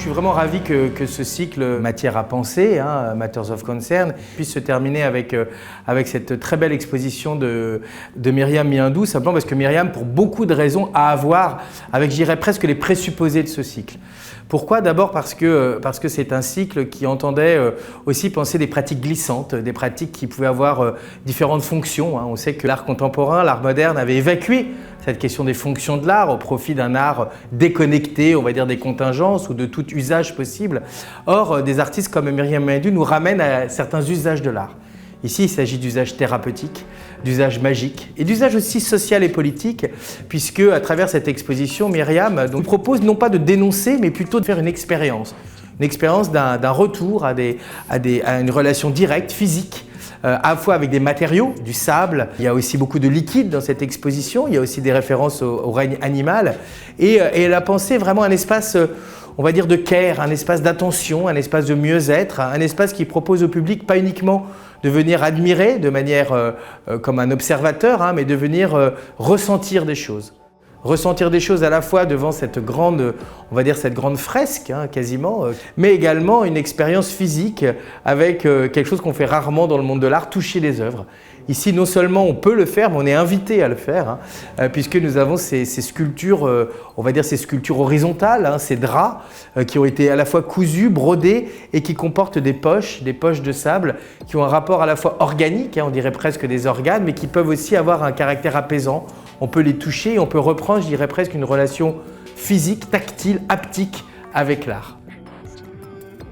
Je suis vraiment ravi que ce cycle Matière à penser, Matters of Concern, puisse se terminer avec cette très belle exposition de Myriam Miindou, simplement parce que Myriam, pour beaucoup de raisons, a à voir avec, je dirais, presque les présupposés de ce cycle. Pourquoi? D'abord parce que c'est un cycle qui entendait aussi penser des pratiques glissantes, des pratiques qui pouvaient avoir différentes fonctions. On sait que l'art contemporain, l'art moderne avait évacué cette question des fonctions de l'art au profit d'un art déconnecté, on va dire des contingences ou de tout usage possible. Or, des artistes comme Myriam Miindou nous ramènent à certains usages de l'art. Ici, il s'agit d'usage thérapeutique, d'usage magique et d'usage aussi social et politique, puisque à travers cette exposition, Myriam nous propose non pas de dénoncer, mais plutôt de faire une expérience d'un retour à une relation directe, physique, à la fois avec des matériaux, du sable. Il y a aussi beaucoup de liquide dans cette exposition, il y a aussi des références au règne animal, et elle a pensé vraiment un espace, on va dire, de care, un espace d'attention, un espace de mieux-être, un espace qui propose au public pas uniquement de venir admirer de manière comme un observateur, mais de venir ressentir des choses. Ressentir des choses à la fois devant cette grande, on va dire cette grande fresque quasiment, mais également une expérience physique avec quelque chose qu'on fait rarement dans le monde de l'art, toucher les œuvres. Ici, non seulement on peut le faire, mais on est invité à le faire, puisque nous avons ces sculptures, on va dire ces sculptures horizontales, ces draps qui ont été à la fois cousus, brodés et qui comportent des poches de sable qui ont un rapport à la fois organique, on dirait presque des organes, mais qui peuvent aussi avoir un caractère apaisant. On peut les toucher et on peut reprendre, je dirais presque, une relation physique, tactile, haptique avec l'art.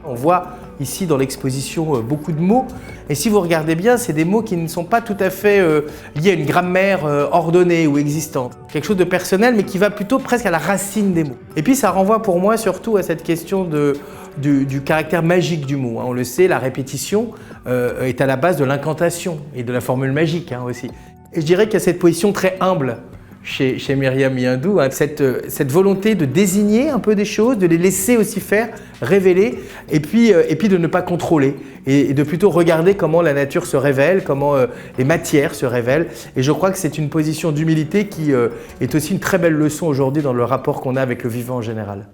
On voit ici dans l'exposition beaucoup de mots, et si vous regardez bien, c'est des mots qui ne sont pas tout à fait liés à une grammaire ordonnée ou existante. Quelque chose de personnel, mais qui va plutôt presque à la racine des mots. Et puis ça renvoie pour moi surtout à cette question du caractère magique du mot. On le sait, la répétition est à la base de l'incantation et de la formule magique aussi. Et je dirais qu'il y a cette position très humble chez Myriam Miindou, cette volonté de désigner un peu des choses, de les laisser aussi faire, révéler, et puis de ne pas contrôler, et de plutôt regarder comment la nature se révèle, comment les matières se révèlent. Et je crois que c'est une position d'humilité qui est aussi une très belle leçon aujourd'hui dans le rapport qu'on a avec le vivant en général.